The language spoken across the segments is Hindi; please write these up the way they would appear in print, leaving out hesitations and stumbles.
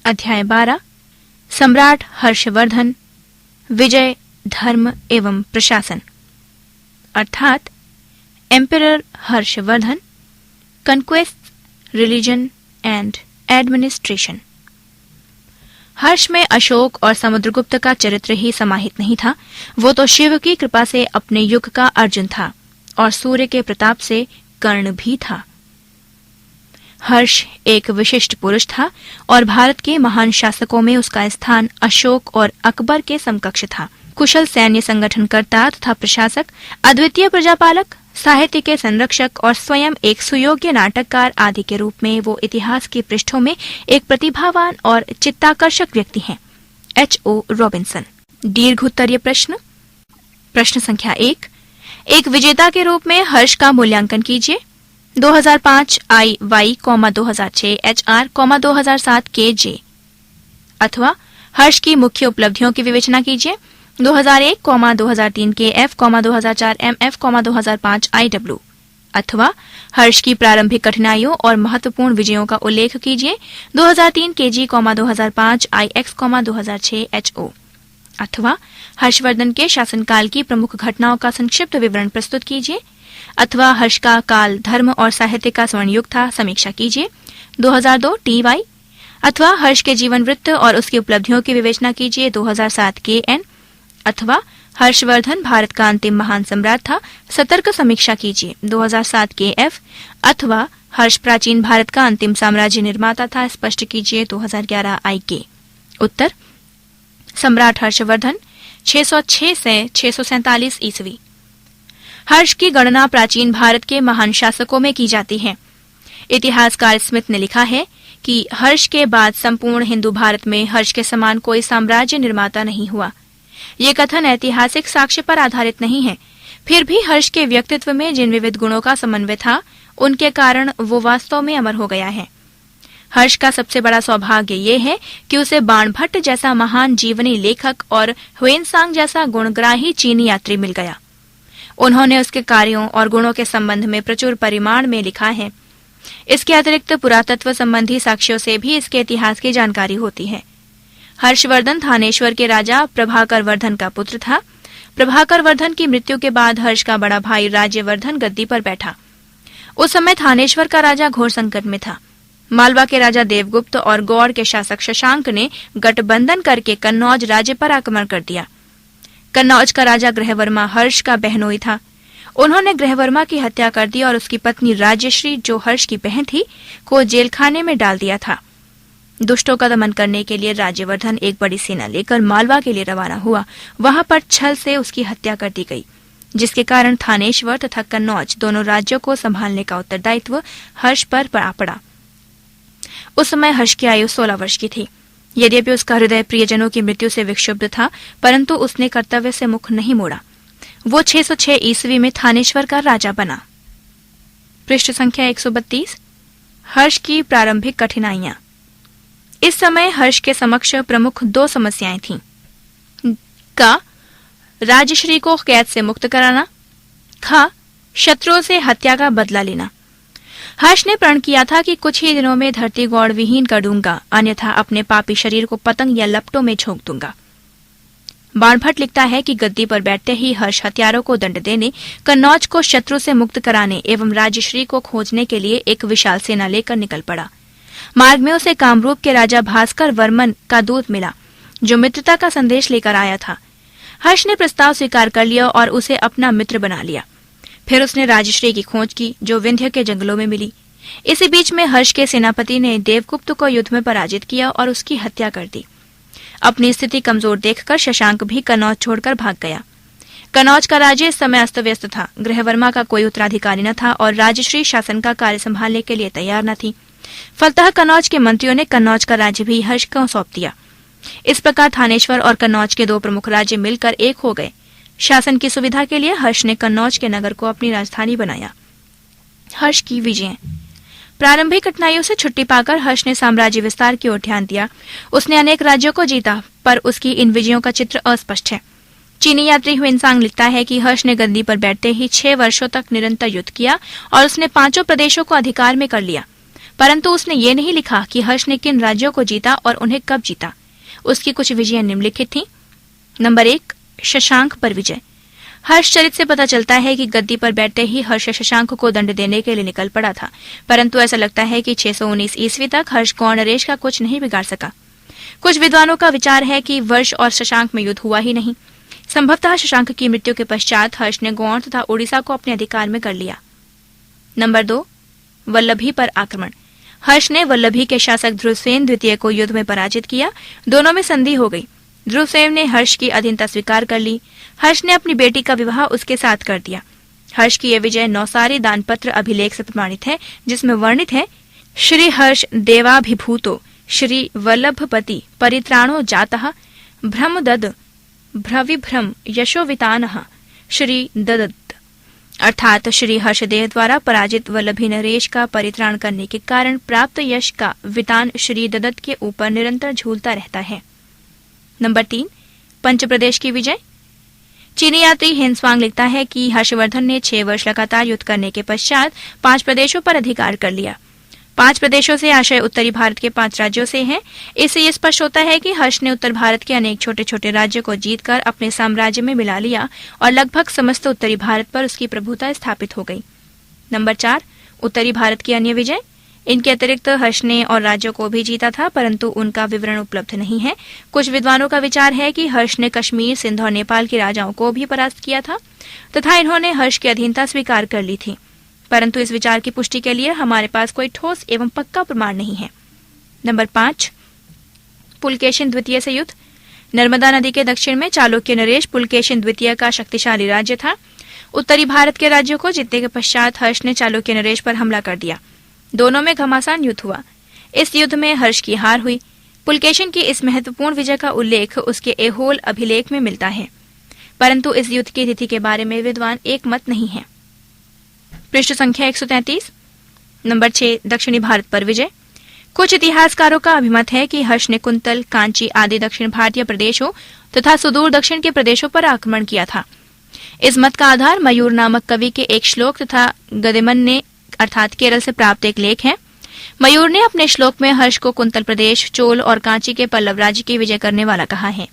अध्याय 12 सम्राट हर्षवर्धन, विजय, धर्म एवं प्रशासन, अर्थात emperor Harshavardhan, conquest, religion and administration. Harsha में अशोक और समुद्रगुप्त का चरित्र ही समाहित नहीं था, वो तो शिव की कृपा से अपने युग का अर्जुन था और सूर्य के प्रताप से कर्ण भी था। हर्ष एक विशिष्ट पुरुष था और भारत के महान शासकों में उसका स्थान अशोक और अकबर के समकक्ष था। कुशल सैन्य संगठनकर्ता तथा प्रशासक, अद्वितीय प्रजापालक, साहित्य के संरक्षक और स्वयं एक सुयोग्य नाटककार आदि के रूप में वो इतिहास के पृष्ठों में एक प्रतिभावान और चित्ताकर्षक व्यक्ति हैं। H.O. रॉबिन्सन। दीर्घ उत्तरीय प्रश्न। प्रश्न संख्या 1, एक विजेता के रूप में हर्ष का मूल्यांकन कीजिए। 2005 IY, 2006 HR, 2007 KJ। अथवा हर्ष की मुख्य उपलब्धियों की विवेचना कीजिए। 2001, 2003 KF, 2004 MF, 2005 IW। अथवा हर्ष की प्रारंभिक कठिनाइयों और महत्वपूर्ण विजयों का उल्लेख कीजिए। 2003 KG, 2005 IX, 2006 HO। अथवा हर्षवर्धन के शासनकाल की प्रमुख घटनाओं का संक्षिप्त विवरण प्रस्तुत कीजिए। अथवा हर्ष का काल धर्म और साहित्य का स्वर्ण युग था, समीक्षा कीजिए। 2002 TY। अथवा हर्ष के जीवन वृत्त और उसकी उपलब्धियों की विवेचना कीजिए। 2007 KN। अथवा हर्षवर्धन भारत का अंतिम महान सम्राट था, सतर्क समीक्षा कीजिए। 2007 KF। अथवा हर्ष प्राचीन भारत का अंतिम साम्राज्य निर्माता था, स्पष्ट कीजिए। 2011 IK। उत्तर: सम्राट हर्षवर्धन 606 से 647 ईस्वी। हर्ष की गणना प्राचीन भारत के महान शासकों में की जाती है। इतिहासकार स्मिथ ने लिखा है कि हर्ष के बाद संपूर्ण हिंदू भारत में हर्ष के समान कोई साम्राज्य निर्माता नहीं हुआ। ये कथन ऐतिहासिक साक्ष्य पर आधारित नहीं है, फिर भी हर्ष के व्यक्तित्व में जिन विविध गुणों का समन्वय था, उनके कारण वो वास्तव में अमर हो गया है। हर्ष का सबसे बड़ा सौभाग्य ये है कि उसे बाणभट्ट जैसा महान जीवनी लेखक और ह्वेनसांग जैसा गुणग्राही चीनी यात्री मिल गया। उन्होंने उसके कार्यों और गुणों के संबंध में प्रचुर परिमाण में लिखा है। इसके अतिरिक्त पुरातत्व संबंधी साक्ष्यों से भी इसके इतिहास की जानकारी होती है। हर्षवर्धन थानेश्वर के राजा प्रभाकर वर्धन का पुत्र था। प्रभाकर वर्धन की मृत्यु के बाद हर्ष का बड़ा भाई राज्यवर्धन गद्दी पर बैठा। उस समय थानेश्वर का राजा घोर संकट में था। मालवा के राजा देवगुप्त और गौड़ के शासक शशांक ने गठबंधन करके कन्नौज राज्य पर आक्रमण कर दिया। कन्नौज का राजा ग्रहवर्मा हर्ष का बहनोई था। उन्होंने ग्रहवर्मा की हत्या कर दी और उसकी पत्नी राज्यश्री, जो हर्ष की बहन थी, को जेलखाने में डाल दिया था। दुष्टों का दमन करने के लिए राज्यवर्धन एक बड़ी सेना लेकर मालवा के लिए रवाना हुआ। वहां पर छल से उसकी हत्या कर दी गई, जिसके कारण थानेश्वर तथा कन्नौज दोनों राज्यों को संभालने का उत्तरदायित्व हर्ष पर पड़ा। उस समय हर्ष की आयु 16 वर्ष की थी। यद्यपि उसका हृदय प्रियजनों की मृत्यु से विक्षुब्ध था, परंतु उसने कर्तव्य से मुख नहीं मोड़ा। वो 606 ईस्वी में थानेश्वर का राजा बना। पृष्ठ संख्या 132। हर्ष की प्रारंभिक कठिनाइयां। इस समय हर्ष के समक्ष प्रमुख 2 समस्याएं थीं। क. राजश्री को कैद से मुक्त कराना। ख. शत्रुओं से हत्या का बदला लेना। हर्ष ने प्रण किया था कि कुछ ही दिनों में धरती गौड़ विहीन कर दूंगा, अन्यथा अपने पापी शरीर को पतंग या लपटों में झोंक दूंगा। बाणभट्ट लिखता है कि गद्दी पर बैठते ही हर्ष हथियारों को दंड देने, कन्नौज को शत्रु से मुक्त कराने एवं राजश्री को खोजने के लिए एक विशाल सेना लेकर निकल पड़ा। मार्ग में उसे कामरूप के राजा भास्कर वर्मन का दूत मिला, जो मित्रता का संदेश लेकर आया था। हर्ष ने प्रस्ताव स्वीकार कर लिया और उसे अपना मित्र बना लिया। फिर उसने राजश्री की खोज की, जो विंध्य के जंगलों में मिली। इसी बीच में हर्ष के सेनापति ने देवगुप्त को युद्ध में पराजित किया और उसकी हत्या कर दी। अपनी स्थिति कमजोर देखकर शशांक भी कन्नौज छोड़कर भाग गया। कन्नौज का राज्य इस समय अस्त व्यस्त था। गृहवर्मा का कोई उत्तराधिकारी न था और राजश्री शासन का कार्य संभालने के लिए तैयार न थी। फलतः कन्नौज के मंत्रियों ने कन्नौज का राज्य भी हर्ष को सौंप दिया। इस प्रकार थानेश्वर और कन्नौज के 2 प्रमुख राज्य मिलकर एक हो गए। शासन की सुविधा के लिए हर्ष ने कन्नौज के नगर को अपनी राजधानी बनाया। हर्ष की विजय। प्रारंभिक कठिनाइयों से छुट्टी पाकर हर्ष ने साम्राज्य विस्तार की ओर ध्यान दिया। उसने अनेक राज्यों को जीता, पर उसकी इन विजयों का चित्र अस्पष्ट है। चीनी यात्री ह्वेनसांग लिखता है कि हर्ष ने गद्दी पर बैठते ही 6 वर्षों तक निरंतर युद्ध किया और उसने 5 प्रदेशों को अधिकार में कर लिया। परंतु उसने ये नहीं लिखा कि हर्ष ने किन राज्यों को जीता और उन्हें कब जीता। उसकी कुछ विजय निम्नलिखित थीं। नंबर 1, शशांक पर विजय। हर्ष चरित से पता चलता है कि गद्दी पर बैठते ही हर्ष शशांक को दंड देने के लिए निकल पड़ा था, परंतु ऐसा लगता है कि 619 ईस्वी तक हर्ष गौड़ नरेश का कुछ नहीं बिगाड़ सका। कुछ विद्वानों का विचार है कि वर्ष और शशांक में युद्ध हुआ ही नहीं। संभवतः शशांक की मृत्यु के पश्चात हर्ष ने गौड़ तथा उड़ीसा को अपने अधिकार में कर लिया। नंबर 2, वल्लभी पर आक्रमण। हर्ष ने वल्लभी के शासक ध्रुवसेन द्वितीय को युद्ध में पराजित किया। दोनों में संधि हो गई। ध्रुवसेन ने हर्ष की अधीनता स्वीकार कर ली। हर्ष ने अपनी बेटी का विवाह उसके साथ कर दिया। हर्ष की यह विजय नौसारी दानपत्र अभिलेख से प्रमाणित है, जिसमें वर्णित है, श्री हर्ष देवाभिभूतो श्री वल्लभपति परित्राणो जातः भ्रमदद भ्रविभ्रम यशोवितानः श्री ददत्त। अर्थात श्री हर्षदेव द्वारा पराजित वल्लभी नरेश का परित्राण करने के कारण प्राप्त यश का वितान श्री ददत्त के ऊपर निरंतर झूलता रहता है। नंबर 3, पंच प्रदेश की विजय। चीनी यात्री हेन्सवांग लिखता है कि हर्षवर्धन ने 6 वर्ष लगातार युद्ध करने के पश्चात 5 प्रदेशों पर अधिकार कर लिया। 5 प्रदेशों से आशय उत्तरी भारत के 5 राज्यों से है। इससे यह स्पष्ट होता है कि हर्ष ने उत्तर भारत के अनेक छोटे छोटे राज्यों को जीतकर अपने साम्राज्य में मिला लिया और लगभग समस्त उत्तरी भारत पर उसकी प्रभुता स्थापित हो गई। नंबर 4, उत्तरी भारत की अन्य विजय। इनके अतिरिक्त हर्ष ने और राज्यों को भी जीता था, परंतु उनका विवरण उपलब्ध नहीं है। कुछ विद्वानों का विचार है कि हर्ष ने कश्मीर, सिंध और नेपाल के राजाओं को भी परास्त किया था तथा इन्होंने हर्ष की अधीनता स्वीकार कर ली थी, परंतु इस विचार की पुष्टि के लिए हमारे पास कोई ठोस एवं पक्का प्रमाण नहीं है। नंबर 5, पुलकेशिन द्वितीय से युद्ध। नर्मदा नदी के दक्षिण में चालुक्य नरेश पुलकेशिन द्वितीय का शक्तिशाली राज्य था। उत्तरी भारत के राज्यों को जीतने के पश्चात हर्ष ने चालुक्य नरेश पर हमला कर दिया। दोनों में घमासान युद्ध हुआ। इस युद्ध में हर्ष की हार हुई। पुलकेशिन की इस महत्वपूर्ण विजय का उल्लेख उसके ऐहोल अभिलेख में मिलता है, परंतु इस युद्ध की तिथि के बारे में विद्वान एक मत नहीं है। पृष्ठ संख्या 133। नंबर 6, दक्षिणी भारत पर विजय। कुछ इतिहासकारों का अभिमत है कि हर्ष ने कुंतल, कांची आदि दक्षिण भारतीय प्रदेशों तथा सुदूर दक्षिण के प्रदेशों पर आक्रमण किया था। इस मत का आधार मयूर नामक कवि के एक श्लोक तथा गदेमन ने अर्थात केरल से प्राप्त एक लेख है। मयूर ने अपने श्लोक में हर्ष को कुंतल प्रदेश, चोल और कांची के पल्लव राज्य की विजय करने वाला कहा है।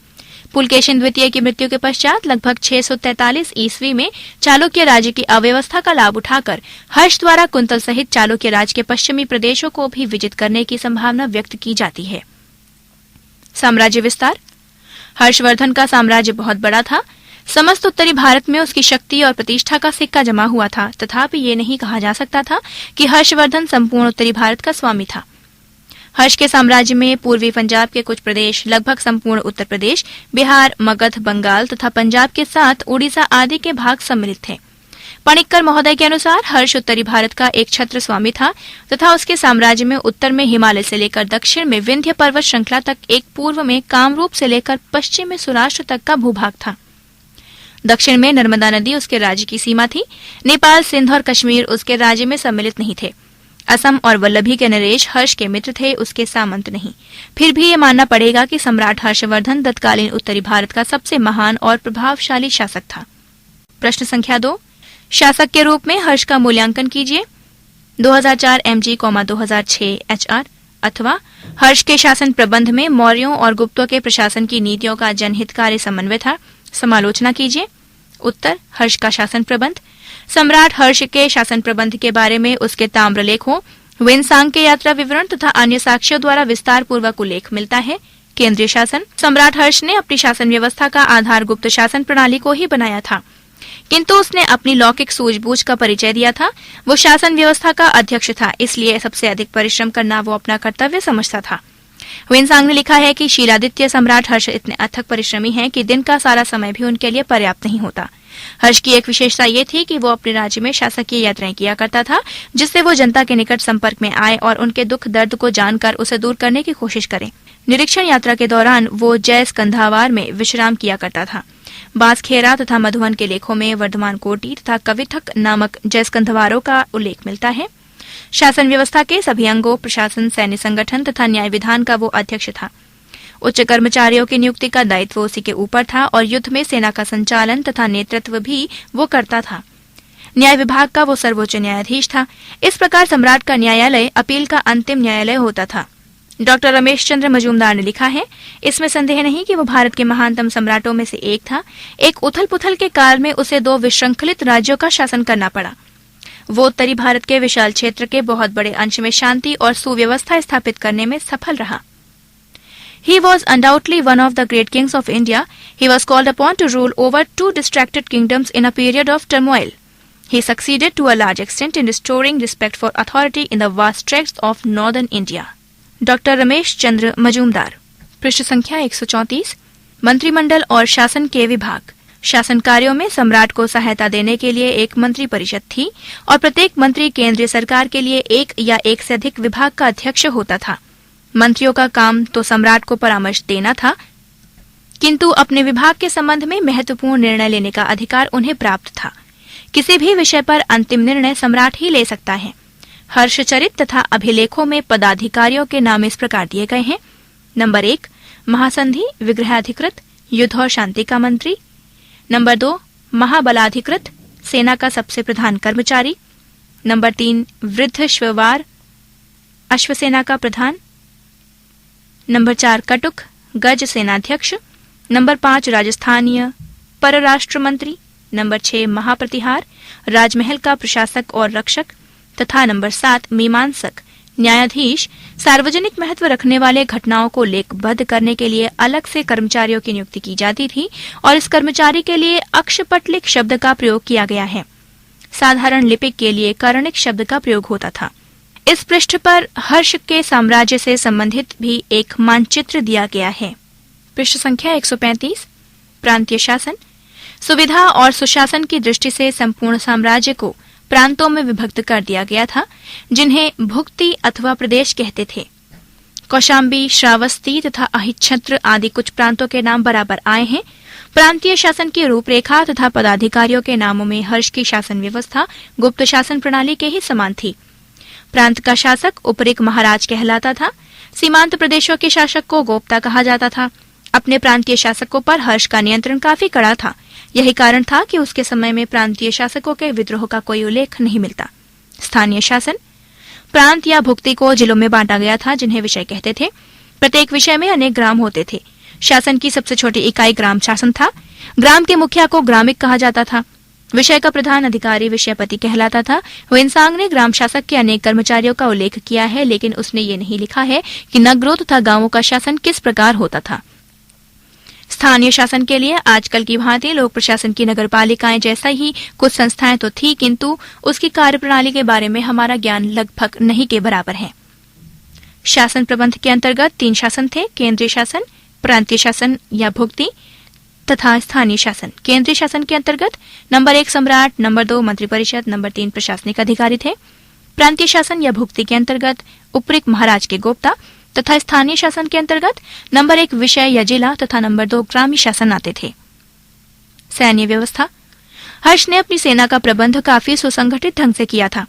पुलकेशिन द्वितीय की मृत्यु के पश्चात लगभग 643 ईस्वी में चालुक्य राज्य की अव्यवस्था का लाभ उठाकर हर्ष द्वारा कुंतल सहित चालुक्य राज्य के पश्चिमी प्रदेशों को भी विजित करने की संभावना व्यक्त की जाती है। साम्राज्य विस्तार। हर्षवर्धन का साम्राज्य बहुत बड़ा था। समस्त उत्तरी भारत में उसकी शक्ति और प्रतिष्ठा का सिक्का जमा हुआ था, तथापि ये नहीं कहा जा सकता था कि हर्षवर्धन संपूर्ण उत्तरी भारत का स्वामी था। हर्ष के साम्राज्य में पूर्वी पंजाब के कुछ प्रदेश, लगभग संपूर्ण उत्तर प्रदेश, बिहार, मगध, बंगाल तथा पंजाब के साथ उड़ीसा आदि के भाग सम्मिलित थे। पणिक्कर महोदय के अनुसार हर्ष उत्तरी भारत का एक छत्र स्वामी था तथा उसके साम्राज्य में उत्तर में हिमालय से लेकर दक्षिण में विंध्य पर्वत श्रृंखला तक एक, पूर्व में कामरूप से लेकर पश्चिम में सौराष्ट्र तक का भूभाग था। दक्षिण में नर्मदा नदी उसके राज्य की सीमा थी। नेपाल, सिंध और कश्मीर उसके राज्य में सम्मिलित नहीं थे। असम और वल्लभी के नरेश हर्ष के मित्र थे, उसके सामंत नहीं। फिर भी ये मानना पड़ेगा कि सम्राट हर्षवर्धन तत्कालीन उत्तरी भारत का सबसे महान और प्रभावशाली शासक था। प्रश्न संख्या 2, शासक के रूप में हर्ष का मूल्यांकन कीजिए। 2004 MG, 2006 HR। अथवा हर्ष के शासन प्रबंध में मौर्यों और गुप्तों के प्रशासन की नीतियों का जनहितकारी समन्वय था। समालोचना कीजिए। उत्तर, हर्ष का शासन प्रबंध। सम्राट हर्ष के शासन प्रबंध के बारे में उसके ताम्रलेखों, वेनसांग के यात्रा विवरण तथा अन्य साक्ष्यों द्वारा विस्तार पूर्वक उल्लेख मिलता है। केंद्रीय शासन। सम्राट हर्ष ने अपनी शासन व्यवस्था का आधार गुप्त शासन प्रणाली को ही बनाया था, किंतु उसने अपनी लौकिक सूझबूझ का परिचय दिया था। वो शासन व्यवस्था का अध्यक्ष था, इसलिए सबसे अधिक परिश्रम करना वो अपना कर्तव्य समझता था। वेनसांग ने लिखा है कि शीलादित्य सम्राट हर्ष इतने अथक परिश्रमी हैं कि दिन का सारा समय भी उनके लिए पर्याप्त नहीं होता। हर्ष की एक विशेषता ये थी कि वो अपने राज्य में शासकीय यात्राएं किया करता था, जिससे वो जनता के निकट संपर्क में आए और उनके दुख दर्द को जानकर उसे दूर करने की कोशिश करे। निरीक्षण यात्रा के दौरान वो जय स्कंधावार में विश्राम किया करता था। बांसखेड़ा तथा मधुबन के लेखों में वर्धमान कोटी तथा कविथक नामक जय स्कंधवारों का उल्लेख मिलता है। शासन व्यवस्था के सभी अंगों, प्रशासन, सैन्य संगठन तथा न्याय विधान का वो अध्यक्ष था। उच्च कर्मचारियों की नियुक्ति का दायित्व उसी के ऊपर था और युद्ध में सेना का संचालन तथा नेतृत्व भी वो करता था। न्याय विभाग का वो सर्वोच्च न्यायाधीश था। इस प्रकार सम्राट का न्यायालय अपील का अंतिम न्यायालय होता था। डॉक्टर रमेश चंद्र मजूमदार ने लिखा है, इसमें संदेह नहीं कि वो भारत के महानतम सम्राटों में से एक था। एक उथल पुथल के काल में उसे 2 विशृंखलित राज्यों का शासन करना पड़ा। वो उत्तरी भारत के विशाल क्षेत्र के बहुत बड़े अंश में शांति और सुव्यवस्था स्थापित करने में सफल रहा। He was undoubtedly one of the great kings of India. He was called upon to rule over 2 distracted kingdoms in a period of turmoil. He succeeded to a large extent in restoring respect for authority in the vast tracts of northern India. Doctor Ramesh Chandra Majumdar. पृष्ठ संख्या 134। मंत्रिमंडल और शासन के विभाग। शासन कार्यों में सम्राट को सहायता देने के लिए एक मंत्री परिषद थी और प्रत्येक मंत्री केंद्रीय सरकार के लिए एक या एक से अधिक विभाग का अध्यक्ष होता था। मंत्रियों का काम तो सम्राट को परामर्श देना था, किंतु अपने विभाग के संबंध में महत्वपूर्ण निर्णय लेने का अधिकार उन्हें प्राप्त था। किसी भी विषय पर अंतिम निर्णय सम्राट ही ले सकता है। हर्षचरित तथा अभिलेखों में पदाधिकारियों के नाम इस प्रकार दिए गए हैं। नंबर 1 महासंधि विग्रहाधिकृत युद्ध और शांति का मंत्री। नंबर 2 महाबलाधिकृत सेना का सबसे प्रधान कर्मचारी। नंबर 3 वृद्ध श्ववार अश्वसेना का प्रधान। नंबर 4 कटुक गज सेनाध्यक्ष। नंबर 5 राजस्थानीय परराष्ट्र मंत्री। नंबर 6 महाप्रतिहार राजमहल का प्रशासक और रक्षक तथा नंबर 7 मीमांसक न्यायाधीश सार्वजनिक महत्व रखने वाले घटनाओं को लेखबद्ध करने के लिए अलग से कर्मचारियों की नियुक्ति की जाती थी और इस कर्मचारी के लिए अक्षपटलिक शब्द का प्रयोग किया गया है। साधारण लिपिक के लिए कर्णिक शब्द का प्रयोग होता था। इस पृष्ठ पर हर्ष के साम्राज्य से संबंधित भी एक मानचित्र दिया गया है। पृष्ठ संख्या 135। प्रांतीय शासन। सुविधा और सुशासन की दृष्टि से संपूर्ण साम्राज्य को प्रांतों में विभक्त कर दिया गया था, जिन्हें भुक्ति अथवा प्रदेश कहते थे। कौशाम्बी, श्रावस्ती तथा अहिच्छत्र आदि कुछ प्रांतों के नाम बराबर आए हैं। प्रांतीय शासन की रूपरेखा तथा पदाधिकारियों के नामों में हर्ष की शासन व्यवस्था गुप्त शासन प्रणाली के ही समान थी। प्रांत का शासक उपरिक महाराज कहलाता था। सीमांत प्रदेशों के शासक को गोप्ता कहा जाता था। अपने प्रांतीय शासकों पर हर्ष का नियंत्रण काफी कड़ा था। यही कारण था कि उसके समय में प्रांतीय शासकों के विद्रोह का कोई उल्लेख नहीं मिलता। स्थानीय शासन। प्रांत या भुक्ति को जिलों में बांटा गया था, जिन्हें विषय कहते थे। प्रत्येक विषय में अनेक ग्राम होते थे। शासन की सबसे छोटी इकाई ग्राम शासन था। ग्राम के मुखिया को ग्रामिक कहा जाता था। विषय का प्रधान अधिकारी विषयपति कहलाता था। हुइनसांग ने ग्राम शासक के अनेक कर्मचारियों का उल्लेख किया है, लेकिन उसने ये नहीं लिखा है कि नगरों तथा गांवों का शासन किस प्रकार होता था। स्थानीय शासन के लिए आजकल की भांति लोक प्रशासन की नगरपालिकाएं जैसा ही कुछ संस्थाएं तो थी, किंतु उसकी कार्यप्रणाली के बारे में हमारा ज्ञान लगभग नहीं के बराबर है। शासन प्रबंध के अंतर्गत 3 शासन थे: केंद्रीय शासन, प्रांतीय शासन या भुक्ति तथा स्थानीय शासन। केंद्रीय शासन के अंतर्गत नंबर 1 सम्राट, नंबर 2 मंत्रिपरिषद, नंबर 3 प्रशासनिक अधिकारी थे। प्रांतीय शासन या भुक्ति के अंतर्गत उपरिक महाराज के गोप्ता तथा स्थानीय शासन के अंतर्गत नंबर 1 विषय या जिला तथा नंबर 2 ग्रामीण शासन आते थे। सैन्य व्यवस्था। हर्ष ने अपनी सेना का प्रबंध काफी सुसंगठित ढंग से किया था।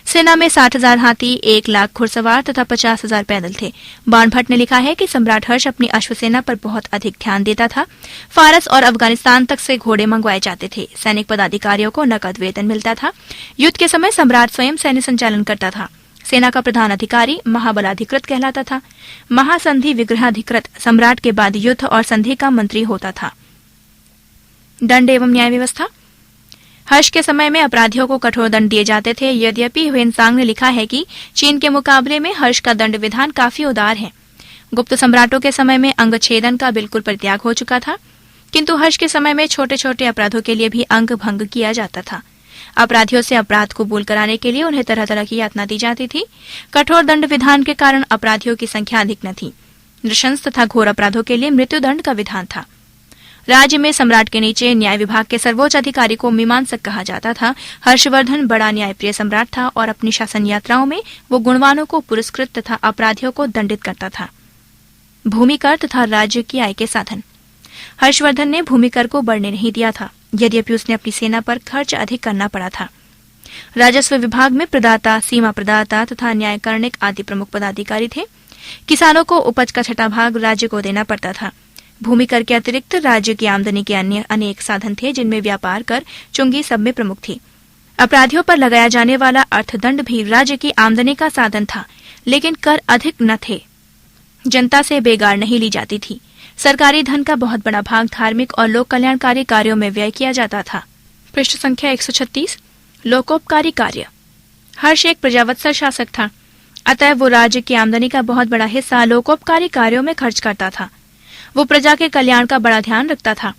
सेना में 60,000 हाथी, 1 लाख घुड़सवार तथा 50,000 पैदल थे। बाणभट्ट ने लिखा है कि सम्राट हर्ष अपनी अश्वसेना पर बहुत अधिक ध्यान देता था। फारस और अफगानिस्तान तक से घोड़े मंगवाए जाते थे। सैनिक पदाधिकारियों को नकद वेतन मिलता था। युद्ध के समय सम्राट स्वयं सैन्य संचालन करता था। सेना का प्रधान अधिकारी महाबलाधिकृत कहलाता था। महासंधि विग्रहाधिकृत सम्राट के बाद युद्ध और संधि का मंत्री होता था। दंड एवं न्याय व्यवस्था। हर्ष के समय में अपराधियों को कठोर दंड दिए जाते थे। यद्यपि हुइनसांग ने लिखा है कि चीन के मुकाबले में हर्ष का दंड विधान काफी उदार है। गुप्त सम्राटों के समय में अंग छेदन का बिल्कुल परित्याग हो चुका था, किंतु हर्ष के समय में छोटे छोटे अपराधों के लिए भी अंग भंग किया जाता था। अपराधियों से अपराध कबूल कराने के लिए उन्हें तरह तरह की यातना दी जाती थी। कठोर दंड विधान के कारण अपराधियों की संख्या अधिक न थी। नृशंस तथा घोर अपराधों के लिए मृत्युदंड का विधान था। राज्य में सम्राट के नीचे न्याय विभाग के सर्वोच्च अधिकारी को मीमांसक कहा जाता था। हर्षवर्धन बड़ा न्यायप्रिय सम्राट था और अपनी शासन यात्राओं में वो गुणवानों को पुरस्कृत तथा अपराधियों को दंडित करता था। भूमि कर तथा राज्य की आय के साधन। हर्षवर्धन ने भूमि कर को बढ़ने नहीं दिया था, यद्यपि उसने अपनी सेना पर खर्च अधिक करना पड़ा था। राजस्व विभाग में प्रदाता, सीमा प्रदाता तथा न्यायकर्णिक आदि प्रमुख पदाधिकारी थे। किसानों को उपज का 6वां भाग राज्य को देना पड़ता था। भूमि कर के अतिरिक्त राज्य की आमदनी के अन्य अनेक साधन थे, जिनमें व्यापार कर, चुंगी सब में प्रमुख थी। अपराधियों पर लगाया जाने वाला अर्थदंड भी राज्य की आमदनी का साधन था, लेकिन कर अधिक न थे। जनता से बेगार नहीं ली जाती थी। सरकारी धन का बहुत बड़ा भाग धार्मिक और लोक कल्याणकारी कार्यों में व्यय किया जाता था। पृष्ठ संख्या 136। लोकोपकारी कार्य। हर्ष एक प्रजावत्सल शासक था, अतः वो राज्य की आमदनी का बहुत बड़ा हिस्सा लोकोपकारी कार्यों में खर्च करता था। वो प्रजा के कल्याण का बड़ा ध्यान रखता था।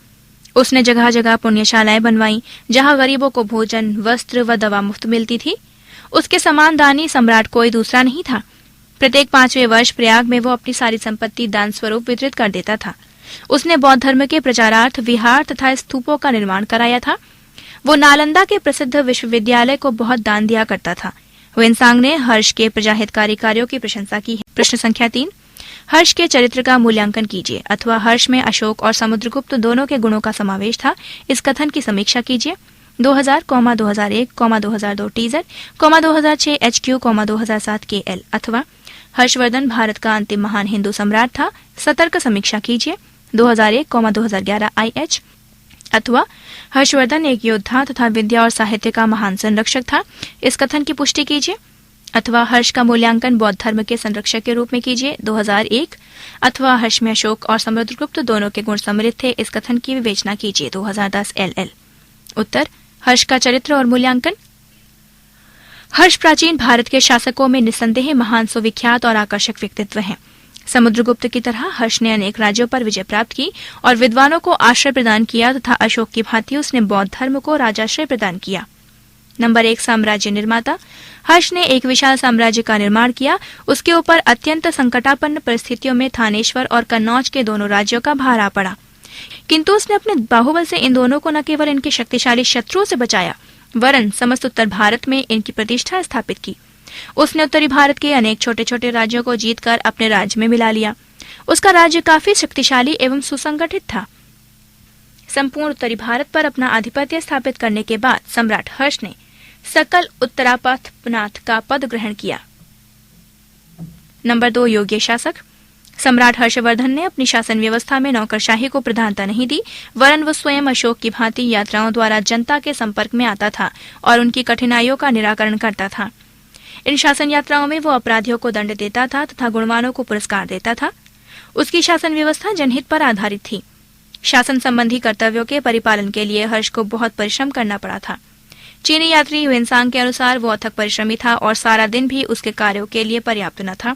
उसने जगह जगह पुण्यशालाएं बनवाई, जहां गरीबों को भोजन, वस्त्र व दवा मुफ्त मिलती थी। उसके समान दानी सम्राट कोई दूसरा नहीं था। प्रत्येक 5वें वर्ष प्रयाग में वो अपनी सारी संपत्ति दान स्वरूप वितरित कर देता था। उसने बौद्ध धर्म के प्रचारार्थ विहार तथा स्तूपों का निर्माण कराया था। वो नालंदा के प्रसिद्ध विश्वविद्यालय को बहुत दान दिया करता था। वेनसांग ने हर्ष के प्रजाहितकारी कार्यों की प्रशंसा की है। प्रश्न संख्या 3। हर्ष के चरित्र का मूल्यांकन कीजिए, अथवा हर्ष में अशोक और समुद्रगुप्त दोनों के गुणों का समावेश था। इस कथन की समीक्षा कीजिए। 2000, 2001, 2002 टीजर, 2006 HQ, 2007 KL। अथवा हर्षवर्धन भारत का अंतिम महान हिंदू सम्राट था। सतर्क समीक्षा कीजिए। 2001, 2011 IH। अथवा हर्षवर्धन एक योद्धा तथा विद्या और साहित्य का महान संरक्षक था। इस कथन की पुष्टि कीजिए। अथवा हर्ष का मूल्यांकन बौद्ध धर्म के संरक्षक के रूप में कीजिए। 2001। अथवा हर्ष में अशोक और समुद्रगुप्त दोनों के गुण सम्मिलित थे। इस कथन की विवेचना कीजिए। 2010 LL। उत्तर, हर्ष का चरित्र और मूल्यांकन। हर्ष प्राचीन भारत के शासकों में निस्संदेह महान, सुविख्यात और आकर्षक व्यक्तित्व हैं। समुद्रगुप्त की तरह हर्ष ने अनेक राज्यों पर विजय प्राप्त की और विद्वानों को आश्रय प्रदान किया तथा अशोक की भांति उसने बौद्ध धर्म को राजाश्रय प्रदान किया। नंबर 1, साम्राज्य निर्माता। हर्ष ने एक विशाल साम्राज्य का निर्माण किया। उसके ऊपर अत्यंत संकटापन्न परिस्थितियों में थानेश्वर और कन्नौज के दोनों राज्यों का भार आ पड़ा, किंतु उसने अपने बाहुबल से इन दोनों को न केवल इनके शक्तिशाली शत्रुओं से बचाया, वरन समस्त उत्तर भारत में इनकी प्रतिष्ठा स्थापित की। उसने उत्तरी भारत के अनेक छोटे छोटे राज्यों को जीतकर अपने राज्य में मिला लिया। उसका राज्य काफी शक्तिशाली एवं सुसंगठित था। संपूर्ण उत्तरी भारत पर अपना आधिपत्य स्थापित करने के बाद सम्राट हर्ष ने सकल उत्तरापथनाथ का पद ग्रहण किया। नंबर 2, योग्य शासक। सम्राट हर्षवर्धन ने अपनी शासन व्यवस्था में नौकरशाही को प्रधानता नहीं दी, वरन वो स्वयं अशोक की भांति यात्राओं द्वारा जनता के संपर्क में आता था और उनकी कठिनाइयों का निराकरण करता था। इन शासन यात्राओं में वो अपराधियों को दंड देता था तथा गुणवानों को पुरस्कार देता था। उसकी शासन व्यवस्था जनहित पर आधारित थी। शासन संबंधी कर्तव्यों के परिपालन के लिए हर्ष को बहुत परिश्रम करना पड़ा था। चीनी यात्री वेनसांग के अनुसार वो अथक परिश्रमी था और सारा दिन भी उसके कार्यों के लिए पर्याप्त न था।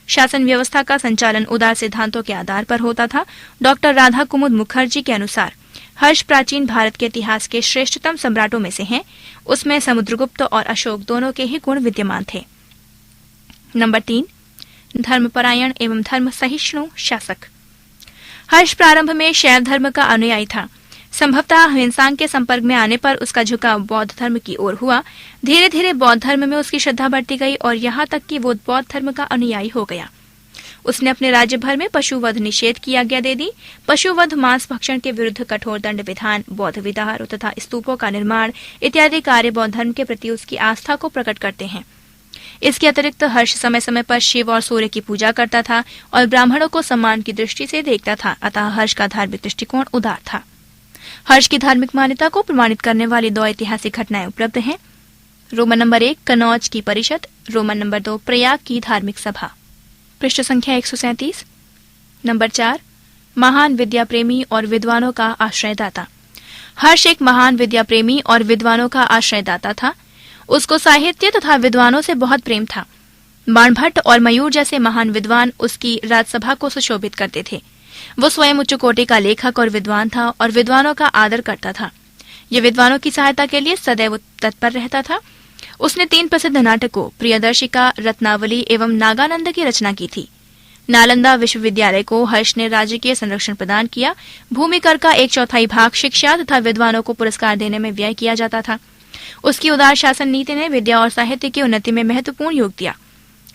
शासन व्यवस्था का संचालन उदार सिद्धांतों के आधार पर होता था। डॉक्टर राधा कुमुद मुखर्जी के अनुसार हर्ष प्राचीन भारत के इतिहास के श्रेष्ठतम सम्राटों में से हैं। उसमें समुद्रगुप्त और अशोक दोनों के ही गुण विद्यमान थे। नंबर 3, धर्मपरायण एवं धर्म सहिष्णु शासक। हर्ष प्रारंभ में शैव धर्म का अनुयायी था। संभवतः वेनसांग के संपर्क में आने पर उसका झुकाव बौद्ध धर्म की ओर हुआ। धीरे धीरे बौद्ध धर्म में उसकी श्रद्धा बढ़ती गई और यहाँ तक कि वो बौद्ध धर्म का अनुयायी हो गया। उसने अपने राज्य भर में पशुवध निषेध की आज्ञा दे दी। पशुवध, मांस भक्षण के विरुद्ध कठोर दंड विधान, बौद्ध विहार तथा स्तूपों का निर्माण इत्यादि कार्य बौद्ध धर्म के प्रति उसकी आस्था को प्रकट करते हैं। इसके अतिरिक्त हर्ष समय समय पर शिव और सूर्य की पूजा करता था और ब्राह्मणों को सम्मान की दृष्टि से देखता था। अतः हर्ष का धार्मिक दृष्टिकोण उदार था। हर्ष की धार्मिक मान्यता को प्रमाणित करने वाली 2 ऐतिहासिक घटनाएं उपलब्ध हैं। रोमन नंबर 1, कन्नौज की परिषद। रोमन नंबर 2, प्रयाग की धार्मिक सभा। पृष्ठ संख्या 137। नंबर 4, महान विद्या प्रेमी और विद्वानों का आश्रयदाता। हर्ष एक महान विद्या प्रेमी और विद्वानों का आश्रयदाता था। उसको साहित्य तथा विद्वानों से बहुत प्रेम था। बाणभट्ट और मयूर जैसे महान विद्वान उसकी राजसभा को सुशोभित करते थे। वो स्वयं उच्च कोटि का लेखक और विद्वान था और विद्वानों का आदर करता था। ये विद्वानों की सहायता के लिए सदैव तत्पर रहता था। उसने 3 प्रसिद्ध नाटकों प्रियदर्शिका, रत्नावली एवं नागानंद की रचना की थी। नालंदा विश्वविद्यालय को हर्ष ने राजकीय संरक्षण प्रदान किया। भूमि कर का 1/4 भाग शिक्षा तथा विद्वानों को पुरस्कार देने में व्यय किया जाता था। उसकी उदार शासन नीति ने विद्या और साहित्य की उन्नति में महत्वपूर्ण योग दिया।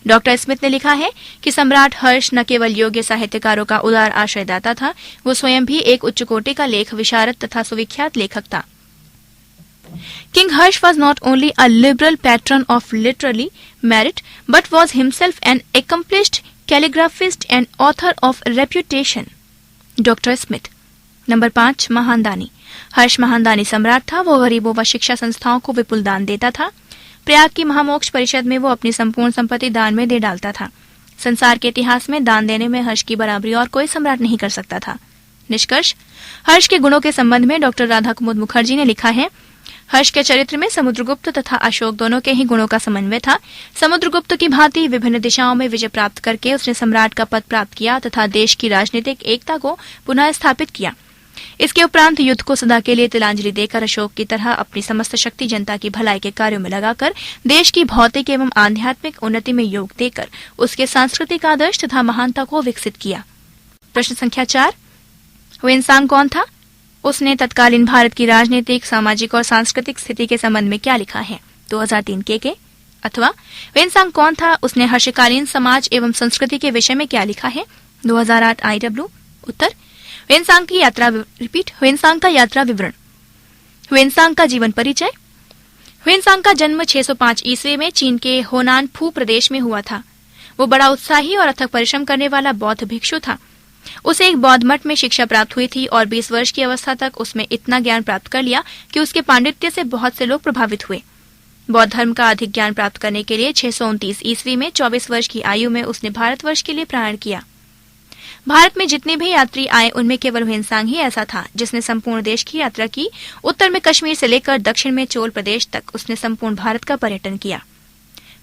डॉक्टर स्मिथ ने लिखा है कि सम्राट हर्ष न केवल योग्य साहित्यकारों का उदार आश्रयदाता था, वो स्वयं भी एक उच्च कोटि का लेख विशारद तथा सुविख्यात लेखक था। King Harsh was not only a liberal patron of literary merit, but was himself an accomplished calligraphist and author of reputation. Doctor Smith. Number 5, महानदानी। हर्ष महानदानी सम्राट था। वो गरीबों व शिक्षा संस्थाओं को विपुल दान देता था। प्रयाग की महामोक्ष परिषद में वो अपनी संपूर्ण संपत्ति दान में दे डालता था। संसार के इतिहास में दान देने में हर्ष की बराबरी और कोई सम्राट नहीं कर सकता था। निष्कर्ष, हर्ष के गुणों के संबंध में डॉक्टर राधा कुमुद मुखर्जी ने लिखा है, हर्ष के चरित्र में समुद्रगुप्त तथा अशोक दोनों के ही गुणों का समन्वय था। समुद्रगुप्त की भांति विभिन्न दिशाओं में विजय प्राप्त करके उसने सम्राट का पद प्राप्त किया तथा देश की राजनीतिक एकता को पुनः स्थापित किया। इसके उपरांत युद्ध को सदा के लिए तिलांजलि देकर अशोक की तरह अपनी समस्त शक्ति जनता की भलाई के कार्यों में लगाकर देश की भौतिक एवं आध्यात्मिक उन्नति में योग देकर उसके सांस्कृतिक आदर्श तथा महानता को विकसित किया। प्रश्न संख्या 4, ह्वेनसांग कौन था? उसने तत्कालीन भारत की राजनीतिक, सामाजिक और सांस्कृतिक स्थिति के संबंध में क्या लिखा है? 2003 के अथवा ह्वेनसांग कौन था? उसने हर्षकालीन समाज एवं संस्कृति के विषय में क्या लिखा है? 2008 IW। उत्तर, ह्वेनसांग की यात्रा ह्वेनसांग का यात्रा विवरण। ह्वेनसांग का जीवन परिचय। ह्वेनसांग का जन्म 605 ईस्वी में चीन के होनान फू प्रदेश में हुआ था। वो बड़ा उत्साही और अथक परिश्रम करने वाला बौद्ध भिक्षु था। उसे एक बौद्ध मठ में शिक्षा प्राप्त हुई थी और 20 वर्ष की अवस्था तक उसमें इतना ज्ञान प्राप्त कर लिया कि उसके पांडित्य से बहुत से लोग प्रभावित हुए। बौद्ध धर्म का अधिक ज्ञान प्राप्त करने के लिए 629 ईस्वी में 24 वर्ष की आयु में उसने भारतवर्ष के लिए प्रयाण किया। भारत में जितने भी यात्री आए उनमें केवल ह्वेनसांग ही ऐसा था जिसने संपूर्ण देश की यात्रा की। उत्तर में कश्मीर से लेकर दक्षिण में चोल प्रदेश तक उसने संपूर्ण भारत का पर्यटन किया।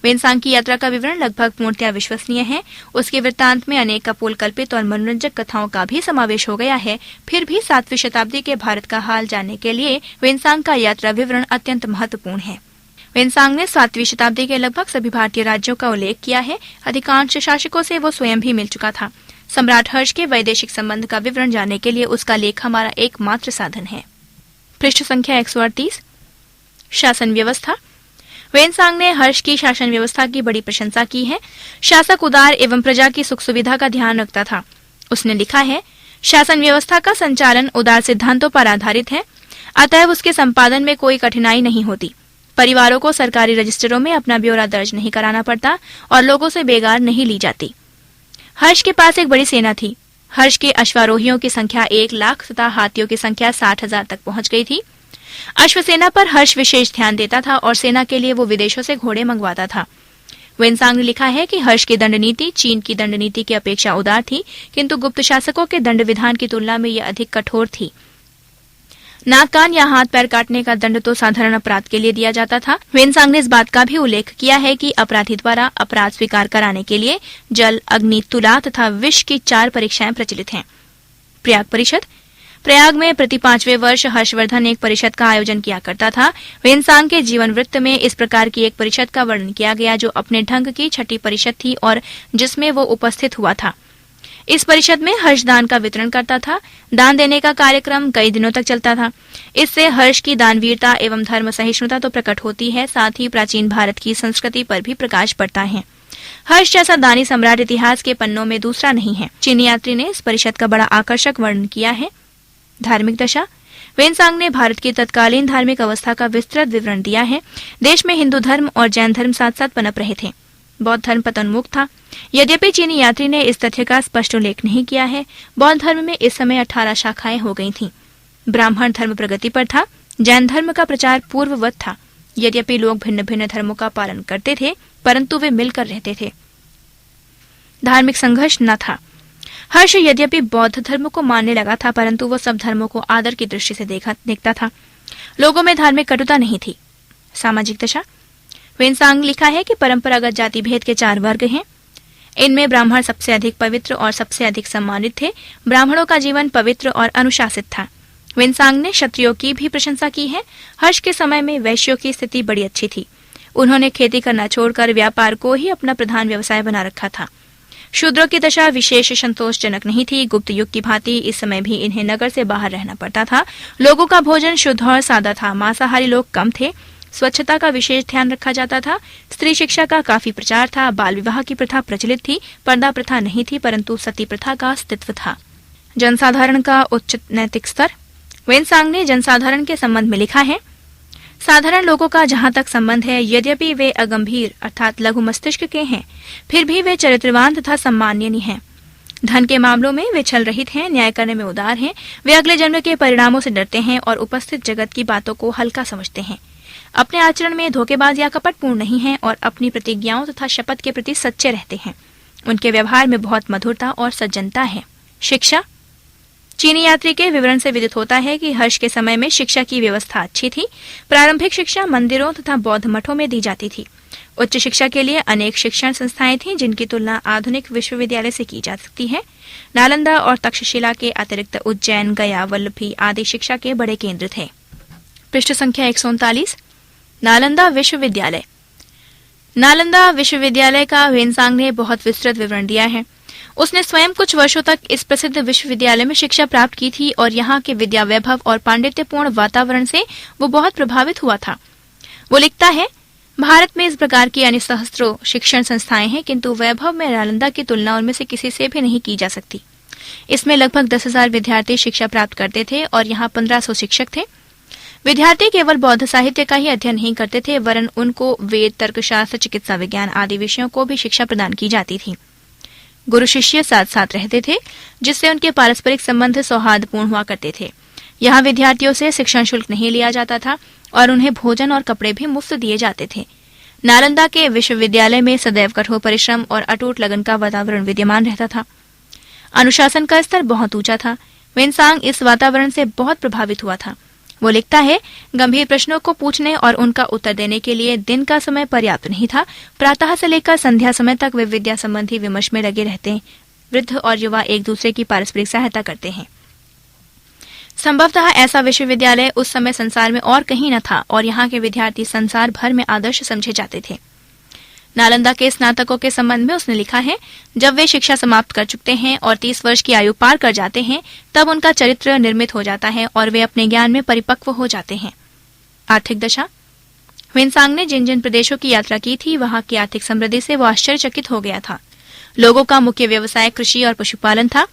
ह्वेनसांग की यात्रा का विवरण लगभग पूर्णतया विश्वसनीय है। उसके वृत्तांत में अनेक कपोलकल्पित और मनोरंजक कथाओं का भी समावेश हो गया है। फिर भी 7वीं शताब्दी के भारत का हाल जानने के लिए ह्वेनसांग का यात्रा विवरण अत्यंत महत्वपूर्ण है। ह्वेनसांग ने 7वीं शताब्दी के लगभग सभी भारतीय राज्यों का उल्लेख किया है। अधिकांश शासकों से वो स्वयं भी मिल चुका था। सम्राट हर्ष के वैदेशिक संबंध का विवरण जानने के लिए उसका लेख हमारा एकमात्र साधन है। पृष्ठ संख्या 138, शासन व्यवस्था। ह्वेनसांग ने हर्ष की शासन व्यवस्था की बड़ी प्रशंसा की है। शासक उदार एवं प्रजा की सुख सुविधा का ध्यान रखता था। उसने लिखा है, शासन व्यवस्था का संचालन उदार सिद्धांतों पर आधारित है, अतएव उसके संपादन में कोई कठिनाई नहीं होती। परिवारों को सरकारी रजिस्टरों में अपना ब्यौरा दर्ज नहीं कराना पड़ता और लोगों से बेगार नहीं ली जाती। हर्ष के पास एक बड़ी सेना थी। हर्ष के अश्वारोहियों की संख्या 1 लाख तथा हाथियों की संख्या 60,000 तक पहुंच गई थी। अश्वसेना पर हर्ष विशेष ध्यान देता था और सेना के लिए वो विदेशों से घोड़े मंगवाता था। ह्वेनसांग ने लिखा है कि हर्ष की दंड नीति चीन की दंड नीति की अपेक्षा उदार थी, किंतु गुप्त शासकों के दंड विधान की तुलना में यह अधिक कठोर थी। नाक, कान या हाथ पैर काटने का दंड तो साधारण अपराध के लिए दिया जाता था। ह्वेनसांग ने इस बात का भी उल्लेख किया है कि अपराधी द्वारा अपराध स्वीकार कराने के लिए जल, अग्नि, तुला तथा विष की 4 परीक्षाएं प्रचलित हैं। प्रयाग परिषद। प्रयाग में प्रति 5वें वर्ष हर्षवर्धन एक परिषद का आयोजन किया करता था। ह्वेनसांग के जीवन वृत्त में इस प्रकार की एक परिषद का वर्णन किया गया जो अपने ढंग की छठी परिषद थी और जिसमें वो उपस्थित हुआ था। इस परिषद में हर्ष दान का वितरण करता था। दान देने का कार्यक्रम कई दिनों तक चलता था। इससे हर्ष की दानवीरता एवं धर्म सहिष्णुता तो प्रकट होती है, साथ ही प्राचीन भारत की संस्कृति पर भी प्रकाश पड़ता है। हर्ष जैसा दानी सम्राट इतिहास के पन्नों में दूसरा नहीं है। चीनी यात्री ने इस परिषद का बड़ा आकर्षक वर्णन किया है। धार्मिक दशा। ह्वेनसांग ने भारत की तत्कालीन धार्मिक अवस्था का विस्तृत विवरण दिया है। देश में हिंदू धर्म और जैन धर्म साथ साथ पनप रहे थे। बौद्ध धर्म पतनमुख था। यद्यपि चीनी यात्री ने इस तथ्य का स्पष्ट उल्लेख नहीं किया है। बौद्ध धर्म में इस समय 18 शाखाएं हो गई थीं। ब्राह्मण धर्म प्रगति पर था। जैन धर्म का प्रचार पूर्ववत था। यद्यपि लोग भिन्न भिन्न धर्मों का पालन करते थे, परंतु वे मिलकर रहते थे। धार्मिक संघर्ष न था। हर्ष यद्यपि बौद्ध धर्म को मानने लगा था, परंतु वो सब धर्मों को आदर की दृष्टि से देखता था। लोगों में धार्मिक कटुता नहीं थी। सामाजिक दशा। ह्वेनसांग लिखा है कि परंपरागत जाति भेद के 4 वर्ग हैं। इनमें ब्राह्मण सबसे अधिक पवित्र और सबसे अधिक सम्मानित थे। ब्राह्मणों का जीवन पवित्र और अनुशासित था। ह्वेनसांग ने क्षत्रियों की भी प्रशंसा की है। हर्ष के समय में वैश्यों की स्थिति बड़ी अच्छी थी। उन्होंने खेती करना छोड़कर व्यापार को ही अपना प्रधान व्यवसाय बना रखा था। शूद्रों की दशा विशेष संतोषजनक नहीं थी। गुप्त युग की भांति इस समय भी इन्हें नगर से बाहर रहना पड़ता था। लोगों का भोजन शुद्ध और सादा था। मांसाहारी लोग कम थे। स्वच्छता का विशेष ध्यान रखा जाता था। स्त्री शिक्षा का काफी प्रचार था। बाल विवाह की प्रथा प्रचलित थी। पर्दा प्रथा नहीं थी, परंतु सती प्रथा का अस्तित्व था। जनसाधारण का उच्च नैतिक स्तर। ह्वेनसांग ने जनसाधारण के संबंध में लिखा है, साधारण लोगों का जहां तक संबंध है, यद्यपि वे अगंभीर अर्थात लघु मस्तिष्क के हैं, फिर भी वे चरित्रवान तथा सम्माननीय हैं। धन के मामलों में वे छल रहित हैं, न्याय करने में उदार हैं, वे अगले जन्म के परिणामों से डरते हैं और उपस्थित जगत की बातों को हल्का समझते हैं। अपने आचरण में धोखेबाज या कपटपूर्ण नहीं हैं और अपनी प्रतिज्ञाओं तथा शपथ के प्रति सच्चे रहते हैं। उनके व्यवहार में बहुत मधुरता और सज्जनता है। शिक्षा। चीनी यात्री के विवरण से विदित होता है कि हर्ष के समय में शिक्षा की व्यवस्था अच्छी थी। प्रारंभिक शिक्षा मंदिरों तथा बौद्ध मठों में दी जाती थी। उच्च शिक्षा के लिए अनेक शिक्षण संस्थाएं थीं, जिनकी तुलना आधुनिक विश्वविद्यालय से की जा सकती है। नालंदा और तक्षशिला के अतिरिक्त उज्जैन, गया, वल्लभी आदि शिक्षा के बड़े केंद्र थे। पृष्ठ संख्या 139। नालंदा विश्वविद्यालय। नालंदा विश्वविद्यालय का वेनसांग ने बहुत विस्तृत विवरण दिया है। उसने स्वयं कुछ वर्षों तक इस प्रसिद्ध विश्वविद्यालय में शिक्षा प्राप्त की थी और यहाँ के विद्या वैभव और पांडित्यपूर्ण वातावरण से वो बहुत प्रभावित हुआ था। वो लिखता है, भारत में इस प्रकार की अन्य सहस्त्रों शिक्षण संस्थाएं हैं, किंतु वैभव में नालंदा की तुलना उनमें से किसी से भी नहीं की जा सकती। इसमें लगभग 10,000 विद्यार्थी शिक्षा प्राप्त करते थे और यहाँ 1500 शिक्षक थे। विद्यार्थी केवल बौद्ध साहित्य का ही अध्ययन नहीं करते थे, वरन उनको वेद, तर्कशास्त्र, चिकित्सा विज्ञान आदि विषयों को भी शिक्षा प्रदान की जाती थी। गुरु शिष्य साथ साथ रहते थे, जिससे उनके पारस्परिक संबंध सौहार्दपूर्ण हुआ करते थे। यहाँ विद्यार्थियों से शिक्षण शुल्क नहीं लिया जाता था और उन्हें भोजन और कपड़े भी मुफ्त दिए जाते थे। नालंदा के विश्वविद्यालय में सदैव कठोर परिश्रम और अटूट लगन का वातावरण विद्यमान रहता था। अनुशासन का स्तर बहुत ऊंचा था। वेनसांग इस वातावरण से बहुत प्रभावित हुआ था। वो लिखता है, गंभीर प्रश्नों को पूछने और उनका उत्तर देने के लिए दिन का समय पर्याप्त नहीं था। प्रातः से लेकर संध्या समय तक वे विद्या संबंधी विमर्श में लगे रहते हैं। वृद्ध और युवा एक दूसरे की पारस्परिक सहायता करते हैं। संभवतः ऐसा विश्वविद्यालय उस समय संसार में और कहीं न था और यहाँ के विद्यार्थी संसार भर में आदर्श समझे जाते थे। नालंदा के स्नातकों के संबंध में उसने लिखा है, जब वे शिक्षा समाप्त कर चुकते हैं और 30 वर्ष की आयु पार कर जाते हैं, तब उनका चरित्र निर्मित हो जाता है और वे अपने ज्ञान में परिपक्व हो जाते हैं। आर्थिक दशा। वेनसांग ने जिन जिन प्रदेशों की यात्रा की थी, वहां की आर्थिक समृद्धि से वो आश्चर्यचकित हो गया था। लोगों का मुख्य व्यवसाय कृषि और पशुपालन था।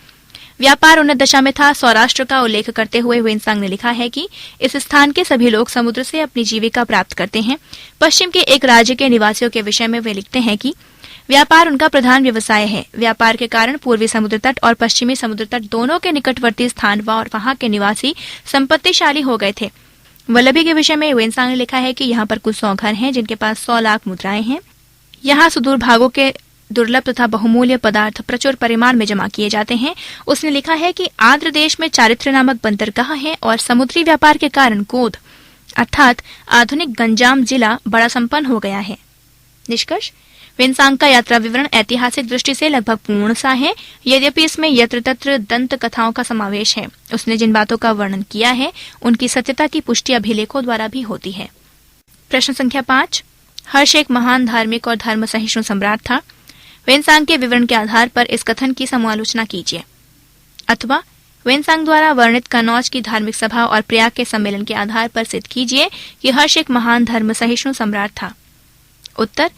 व्यापार उन्नत दशा में था। सौराष्ट्र का उल्लेख करते हुए वेनसांग ने लिखा है कि इस स्थान के सभी लोग समुद्र से अपनी जीविका प्राप्त करते हैं। पश्चिम के एक राज्य के निवासियों के विषय में वे लिखते हैं कि व्यापार उनका प्रधान व्यवसाय है। व्यापार के कारण पूर्वी समुद्र तट और पश्चिमी समुद्र तट दोनों के निकटवर्ती स्थान और वहां के निवासी संपत्तिशाली हो गए थे। वल्लभी के विषय में वेनसांग ने लिखा है कि यहाँ पर कुछ 100 घर हैं, जिनके पास 100 लाख मुद्राएं हैं। यहाँ सुदूर भागों के दुर्लभ तथा बहुमूल्य पदार्थ प्रचुर परिमाण में जमा किए जाते हैं। उसने लिखा है कि आंध्र देश में चारित्र नामक बंदरगाह है और समुद्री व्यापार के कारण गोद अर्थात आधुनिक गंजाम जिला बड़ा संपन्न हो गया है। निष्कर्ष। वेनसांग का यात्रा विवरण ऐतिहासिक दृष्टि से लगभग पूर्ण सा है, यद्यपि इसमें यत्र तत्र दंत कथाओं का समावेश है। उसने जिन बातों का वर्णन किया है, उनकी सत्यता की पुष्टि अभिलेखों द्वारा भी होती है। प्रश्न संख्या 5। हर्ष एक महान धार्मिक और धर्म सहिष्णु सम्राट था। वेनसांग के विवरण के आधार पर इस कथन की समालोचना कीजिए। अथवा वेनसांग द्वारा वर्णित कनौज की धार्मिक सभा और प्रयाग के सम्मेलन के आधार पर सिद्ध कीजिए कि हर्ष एक महान धर्म सहिष्णु सम्राट था। उत्तर।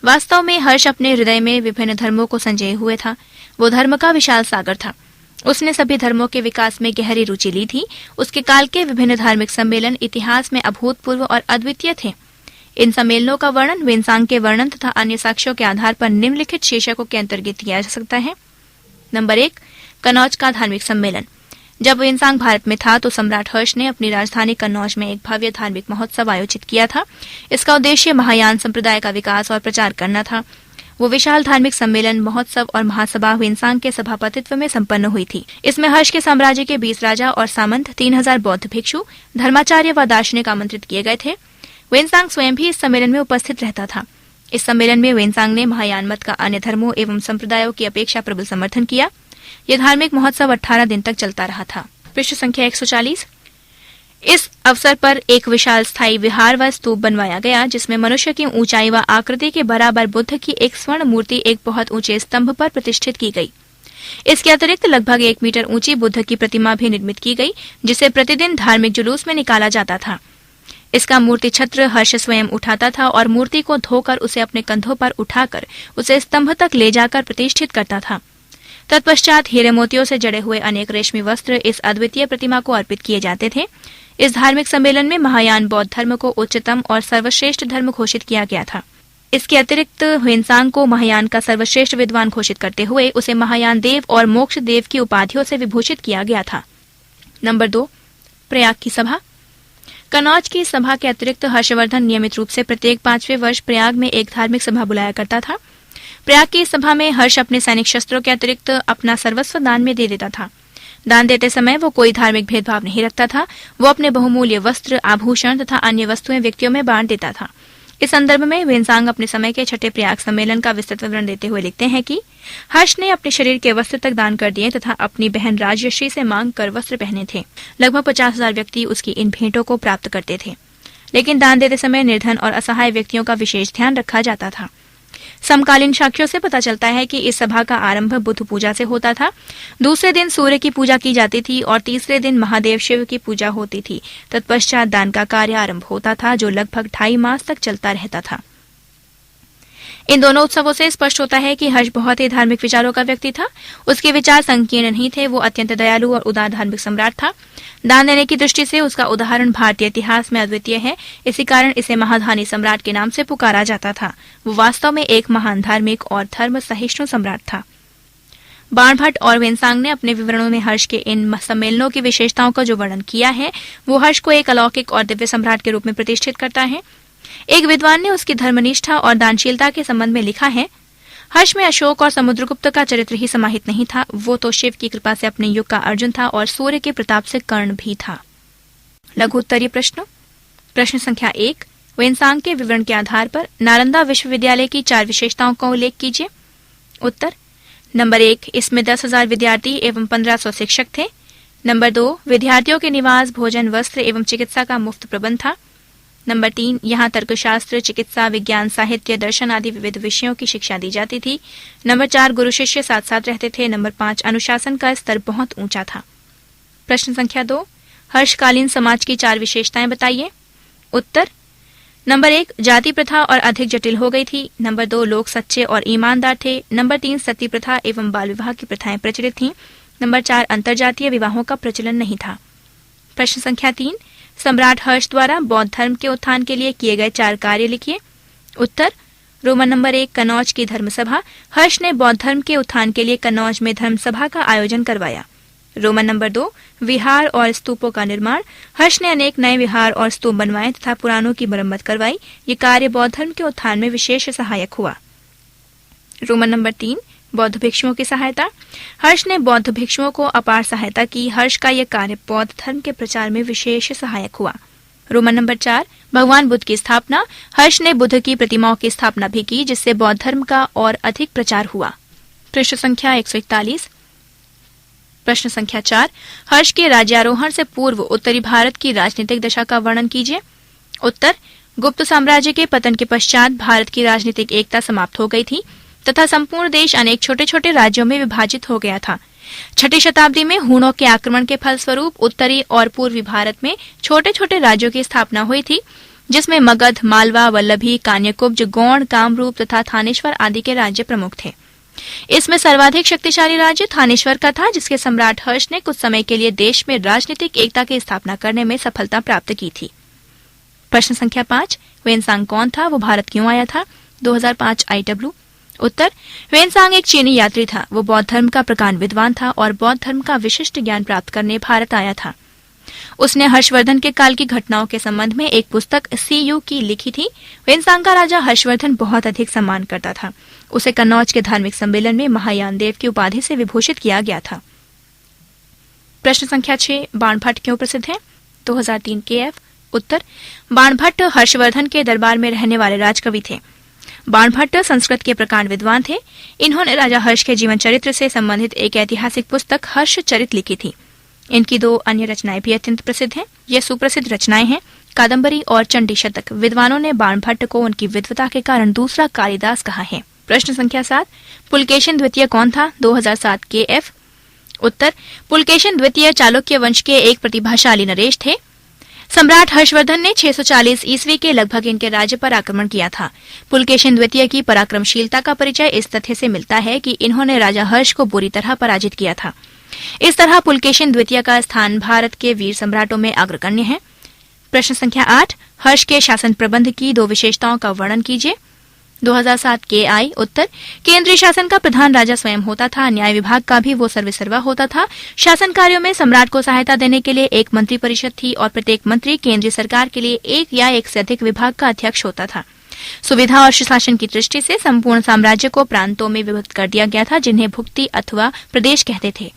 वास्तव में हर्ष अपने हृदय में विभिन्न धर्मों को संजोए हुए था। वो धर्म का विशाल सागर था। उसने सभी धर्मों के विकास में गहरी रुचि ली थी। उसके काल के विभिन्न धार्मिक सम्मेलन इतिहास में अभूतपूर्व और अद्वितीय थे। इन सम्मेलनों का वर्णन वेनसांग के वर्णन तथा अन्य साक्ष्यों के आधार पर निम्नलिखित शीर्षकों के अंतर्गत किया जा सकता है। नंबर 1, कनौज का धार्मिक सम्मेलन। जब वेनसांग भारत में था तो सम्राट हर्ष ने अपनी राजधानी कन्नौज में एक भव्य धार्मिक महोत्सव आयोजित किया था। इसका उद्देश्य महायान संप्रदाय का विकास और प्रचार करना था। वो विशाल धार्मिक सम्मेलन, महोत्सव और महासभा वेनसांग के सभापतित्व में संपन्न हुई थी। इसमें हर्ष के साम्राज्य के 20 राजा और सामंत, 3000 बौद्ध भिक्षु, धर्माचार्य व दार्शनिक आमंत्रित किए गए थे। वेनसांग स्वयं भी इस सम्मेलन में उपस्थित रहता था। इस सम्मेलन में वेनसांग ने महायान मत का अन्य धर्मों एवं संप्रदायों की अपेक्षा प्रबल समर्थन किया। यह धार्मिक महोत्सव 18 दिन तक चलता रहा था। पृष्ठ संख्या 140। इस अवसर पर एक विशाल स्थायी विहार व स्तूप बनवाया गया, जिसमें मनुष्य की ऊंचाई व आकृति के बराबर बुद्ध की एक स्वर्ण मूर्ति एक बहुत ऊंचे स्तंभ पर प्रतिष्ठित की गई। इसके अतिरिक्त लगभग 1 मीटर ऊंची बुद्ध की प्रतिमा भी निर्मित की गई, जिसे प्रतिदिन धार्मिक जुलूस में निकाला जाता था। इसका मूर्ति छत्र हर्ष स्वयं उठाता था और मूर्ति को धोकर उसे अपने कंधों पर उठाकर उसे स्तंभ तक ले जाकर प्रतिष्ठित करता था। तत्पश्चात हीरे मोतियों से जड़े हुए अनेक रेशमी वस्त्र इस अद्वितीय प्रतिमा को अर्पित किए जाते थे। इस धार्मिक सम्मेलन में महायान बौद्ध धर्म को उच्चतम और सर्वश्रेष्ठ धर्म घोषित किया गया था। इसके अतिरिक्त ह्वेनसांग को महायान का सर्वश्रेष्ठ विद्वान घोषित करते हुए उसे महायान देव और मोक्ष देव की उपाधियों से विभूषित किया गया था। नंबर 2, प्रयाग की सभा। कनौज की सभा के अतिरिक्त हर्षवर्धन नियमित रूप से प्रत्येक 5वें वर्ष प्रयाग में एक धार्मिक सभा बुलाया करता था। प्रयाग की सभा में हर्ष अपने सैनिक शस्त्रों के अतिरिक्त अपना सर्वस्व दान में दे देता था। दान देते समय वो कोई धार्मिक भेदभाव नहीं रखता था। वो अपने बहुमूल्य वस्त्र, आभूषण तथा अन्य वस्तुएं व्यक्तियों में बांट देता था। इस संदर्भ में ह्वेनसांग अपने समय के छठे प्रयाग सम्मेलन का विस्तृत विवरण देते हुए लिखते हैं कि हर्ष ने अपने शरीर के वस्त्र तक दान कर दिए तथा अपनी बहन राजश्री से मांग कर वस्त्र पहने थे। लगभग 50,000 व्यक्ति उसकी इन भेंटों को प्राप्त करते थे, लेकिन दान देते समय निर्धन और असहाय व्यक्तियों का विशेष ध्यान रखा जाता था। समकालीन साक्ष्यों से पता चलता है कि इस सभा का आरंभ बुद्ध पूजा से होता था। दूसरे दिन सूर्य की पूजा की जाती थी और तीसरे दिन महादेव शिव की पूजा होती थी। तत्पश्चात दान का कार्य आरंभ होता था, जो लगभग 2.5 मास तक चलता रहता था। इन दोनों उत्सवों से स्पष्ट होता है कि हर्ष बहुत ही धार्मिक विचारों का व्यक्ति था। उसके विचार संकीर्ण नहीं थे। वो अत्यंत दयालु और उदार धार्मिक सम्राट था। दान देने की दृष्टि से उसका उदाहरण भारतीय इतिहास में अद्वितीय है। इसी कारण इसे महादानी सम्राट के नाम से पुकारा जाता था। वो वास्तव में एक महान धार्मिक और धर्म सहिष्णु सम्राट था। बाणभट्ट और ह्वेनसांग ने अपने विवरणों में हर्ष के इन सम्मेलनों की विशेषताओं का जो वर्णन किया है, वो हर्ष को एक अलौकिक और दिव्य सम्राट के रूप में प्रतिष्ठित करता है। एक विद्वान ने उसकी धर्मनिष्ठा और दानशीलता के संबंध में लिखा है, हर्ष में अशोक और समुद्रगुप्त का चरित्र ही समाहित नहीं था। वो तो शिव की कृपा से अपने युग का अर्जुन था और सूर्य के प्रताप से कर्ण भी था। लघु उत्तरीय प्रश्न। प्रश्न संख्या 1, ह्वेनसांग के विवरण के आधार पर नालंदा विश्वविद्यालय की 4 विशेषताओं का उल्लेख कीजिए। उत्तर। नंबर 1, इसमें 10,000 विद्यार्थी एवं 1500 शिक्षक थे। नंबर 2, विद्यार्थियों के निवास, भोजन, वस्त्र एवं चिकित्सा का मुफ्त प्रबंध था। नंबर 3, यहाँ तर्कशास्त्र, चिकित्सा, विज्ञान, साहित्य, दर्शन आदि विविध विषयों की शिक्षा दी जाती थी। नंबर 4, गुरु शिष्य साथ साथ रहते थे। नंबर 5, अनुशासन का स्तर बहुत ऊंचा था। प्रश्न संख्या 2, हर्षकालीन समाज की 4 विशेषताएं बताइए। उत्तर। नंबर 1, जाति प्रथा और अधिक जटिल हो गई थी। नंबर 2, लोग सच्चे और ईमानदार थे। नंबर 3, सती प्रथा एवं बाल विवाह की प्रथाएं प्रचलित थीं। नंबर 4, अंतरजातीय विवाहों का प्रचलन नहीं था। प्रश्न संख्या 3, सम्राट हर्ष द्वारा बौद्ध धर्म के उत्थान के लिए किए गए 4 कार्य लिखिए। उत्तर। रोमन नंबर 1, कनौज की धर्मसभा। हर्ष ने बौद्ध धर्म के उत्थान के लिए कनौज में धर्मसभा का आयोजन करवाया। रोमन नंबर 2, विहार और स्तूपों का निर्माण। हर्ष ने अनेक नए विहार और स्तूप बनवाए तथा पुरानों की मरम्मत करवाई। ये कार्य बौद्ध धर्म के उत्थान में विशेष सहायक हुआ। रोमन नंबर 3, बौद्ध भिक्षुओं की सहायता। हर्ष ने बौद्ध भिक्षुओं को अपार सहायता की। हर्ष का यह कार्य बौद्ध धर्म के प्रचार में विशेष सहायक हुआ। रोमन नंबर 4, भगवान बुद्ध की स्थापना। हर्ष ने बुद्ध की प्रतिमाओं की स्थापना भी की, जिससे बौद्ध धर्म का और अधिक प्रचार हुआ। पृष्ठ संख्या 141। प्रश्न संख्या 4, हर्ष के राज्यारोहण से पूर्व उत्तरी भारत की राजनीतिक दशा का वर्णन कीजिए। उत्तर। गुप्त साम्राज्य के पतन के पश्चात भारत की राजनीतिक एकता समाप्त हो गई थी तथा संपूर्ण देश अनेक छोटे छोटे राज्यों में विभाजित हो गया था। 6ठी शताब्दी में हूणों के आक्रमण के फलस्वरूप उत्तरी और पूर्वी भारत में छोटे छोटे राज्यों की स्थापना हुई थी, जिसमें मगध, मालवा, वल्लभी, कान्यकुब्ज, गौड़, कामरूप तथा थानेश्वर आदि के राज्य प्रमुख थे। इसमें सर्वाधिक शक्तिशाली राज्य थानेश्वर का था, जिसके सम्राट हर्ष ने कुछ समय के लिए देश में राजनीतिक एकता की स्थापना करने में सफलता प्राप्त की थी। प्रश्न संख्या 5, ह्वेनसांग कौन था? वो भारत क्यों आया था? 2005 IW। उत्तर। ह्वेनसांग एक चीनी यात्री था। वो बौद्ध धर्म का प्रकांड विद्वान था और बौद्ध धर्म का विशिष्ट ज्ञान प्राप्त करने भारत आया था। उसने हर्षवर्धन के काल की घटनाओं के संबंध में एक पुस्तक CU की लिखी थी। ह्वेनसांग का राजा हर्षवर्धन बहुत अधिक सम्मान करता था। उसे कन्नौज के धार्मिक सम्मेलन में महायान देव की उपाधि से विभूषित किया गया था। प्रश्न संख्या 6, बाणभट्ट क्यों प्रसिद्ध है? 2003 KF। उत्तर। बाणभट्ट हर्षवर्धन के दरबार में रहने वाले राजकवि थे। बाणभट्ट संस्कृत के प्रकांड विद्वान थे। इन्होंने राजा हर्ष के जीवन चरित्र से संबंधित एक ऐतिहासिक पुस्तक हर्ष चरित लिखी थी। इनकी 2 अन्य रचनाएं भी अत्यंत प्रसिद्ध हैं। ये सुप्रसिद्ध रचनाएं हैं कादम्बरी और चंडी शतक। विद्वानों ने बाणभट्ट को उनकी विद्वता के कारण दूसरा कालिदास कहा है। प्रश्न संख्या 7, पुलकेशिन द्वितीय कौन था? 2007 KF। उत्तर। पुलकेशिन द्वितीय चालुक्य वंश के एक प्रतिभाशाली नरेश थे। सम्राट हर्षवर्धन ने 640 ईस्वी के लगभग इनके राज्य पर आक्रमण किया था। पुलकेशिन द्वितीय की पराक्रमशीलता का परिचय इस तथ्य से मिलता है कि इन्होंने राजा हर्ष को बुरी तरह पराजित किया था। इस तरह पुलकेशिन द्वितीय का स्थान भारत के वीर सम्राटों में अग्रगण्य है। प्रश्न संख्या 8, हर्ष के शासन प्रबंध की 2 विशेषताओं का वर्णन कीजिए। 2007 KI उत्तर केंद्रीय शासन का प्रधान राजा स्वयं होता था। न्याय विभाग का भी वो सर्वेसर्वा होता था। शासन कार्यों में सम्राट को सहायता देने के लिए एक मंत्री परिषद थी और प्रत्येक मंत्री केंद्रीय सरकार के लिए एक या एक से अधिक विभाग का अध्यक्ष होता था। सुविधा और शासन की दृष्टि से संपूर्ण साम्राज्य को प्रांतों में विभक्त कर दिया गया था, जिन्हें भुक्ति अथवा प्रदेश कहते थे।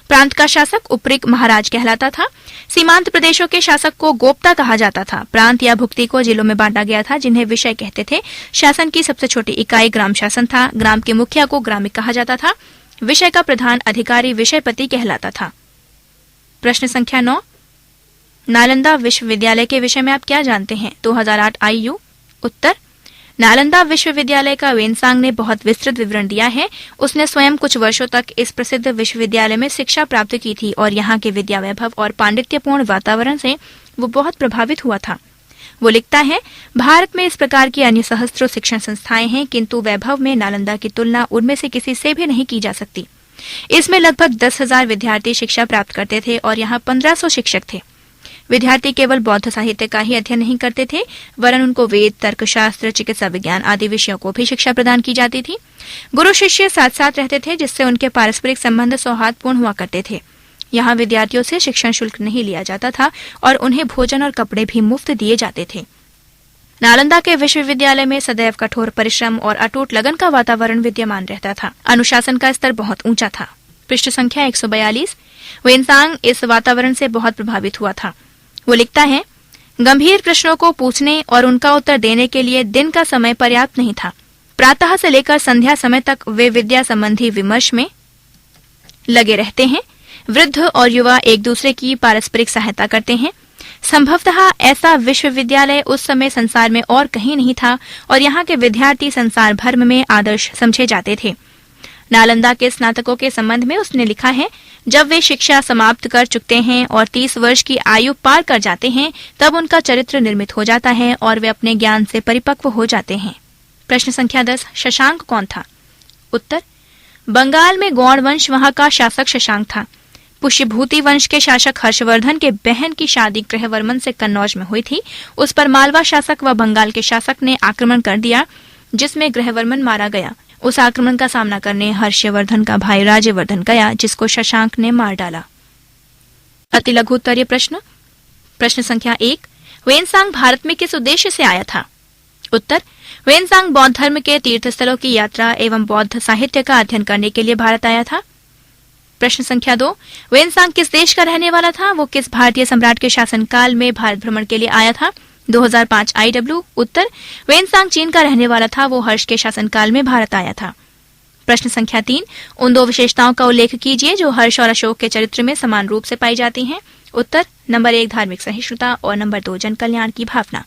प्रांत का शासक उपरिक महाराज कहलाता था। सीमांत प्रदेशों के शासक को गोप्ता कहा जाता था। प्रांत या भुक्ति को जिलों में बांटा गया था, जिन्हें विषय कहते थे। शासन की सबसे छोटी इकाई ग्राम शासन था। ग्राम के मुखिया को ग्रामिक कहा जाता था। विषय का प्रधान अधिकारी विषयपति कहलाता था। प्रश्न संख्या 9, नालंदा विश्वविद्यालय के विषय में आप क्या जानते हैं? 2008 IU उत्तर नालंदा विश्वविद्यालय का वेनसांग ने बहुत विस्तृत विवरण दिया है। उसने स्वयं कुछ वर्षों तक इस प्रसिद्ध विश्वविद्यालय में शिक्षा प्राप्त की थी और यहाँ के विद्या वैभव और पांडित्यपूर्ण वातावरण से वो बहुत प्रभावित हुआ था। वो लिखता है, भारत में इस प्रकार की अन्य सहस्त्रों शिक्षण संस्थाएं हैं, किंतु वैभव में नालंदा की तुलना उनमें से किसी से भी नहीं की जा सकती। इसमें लगभग 10,000 विद्यार्थी शिक्षा प्राप्त करते थे और यहाँ 1500 शिक्षक थे। विद्यार्थी केवल बौद्ध साहित्य का ही अध्ययन नहीं करते थे, वरन उनको वेद, तर्कशास्त्र, चिकित्सा विज्ञान आदि विषयों को भी शिक्षा प्रदान की जाती थी। गुरु शिष्य साथ साथ रहते थे, जिससे उनके पारस्परिक संबंध सौहार्दपूर्ण हुआ करते थे। यहाँ विद्यार्थियों से शिक्षण शुल्क नहीं लिया जाता था और उन्हें भोजन और कपड़े भी मुफ्त दिए जाते थे। नालंदा के विश्वविद्यालय में सदैव कठोर परिश्रम और अटूट लगन का वातावरण विद्यमान रहता था। अनुशासन का स्तर बहुत ऊंचा था। पृष्ठ संख्या 142। वेनसांग इस वातावरण से बहुत प्रभावित हुआ था। वो लिखता है, गंभीर प्रश्नों को पूछने और उनका उत्तर देने के लिए दिन का समय पर्याप्त नहीं था। प्रातः से लेकर संध्या समय तक वे विद्या संबंधी विमर्श में लगे रहते हैं। वृद्ध और युवा एक दूसरे की पारस्परिक सहायता करते हैं। संभवतः ऐसा विश्वविद्यालय उस समय संसार में और कहीं नहीं था और यहाँ के विद्यार्थी संसार भर में आदर्श समझे जाते थे। नालंदा के स्नातकों के संबंध में उसने लिखा है, जब वे शिक्षा समाप्त कर चुकते हैं और 30 वर्ष की आयु पार कर जाते हैं, तब उनका चरित्र निर्मित हो जाता है और वे अपने ज्ञान से परिपक्व हो जाते हैं। प्रश्न संख्या 10, शशांक कौन था? उत्तर बंगाल में गौड़ वंश वहां का शासक शशांक था। पुष्यभूति वंश के शासक हर्षवर्धन के बहन की शादी ग्रहवर्मन से कन्नौज में हुई थी। उस पर मालवा शासक व बंगाल के शासक ने आक्रमण कर दिया, जिसमें ग्रहवर्मन मारा गया। उस आक्रमण का सामना करने हर्षवर्धन का भाई राज्यवर्धन गया, जिसको शशांक ने मार डाला। अति लघु उत्तरीय प्रश्न। प्रश्न संख्या 1, वेनसांग भारत में किस उद्देश्य से आया था? उत्तर वेनसांग बौद्ध धर्म के तीर्थस्थलों की यात्रा एवं बौद्ध साहित्य का अध्ययन करने के लिए भारत आया था। प्रश्न संख्या 2, वेनसांग किस देश का रहने वाला था? वो किस भारतीय सम्राट के शासनकाल में भारत भ्रमण के लिए आया था? 2005 IW उत्तर वेनसांग चीन का रहने वाला था। वो हर्ष के शासनकाल में भारत आया था। प्रश्न संख्या 3, उन 2 विशेषताओं का उल्लेख कीजिए जो हर्ष और अशोक के चरित्र में समान रूप से पाई जाती हैं। उत्तर नंबर 1 धार्मिक सहिष्णुता और नंबर 2 जन कल्याण की भावना।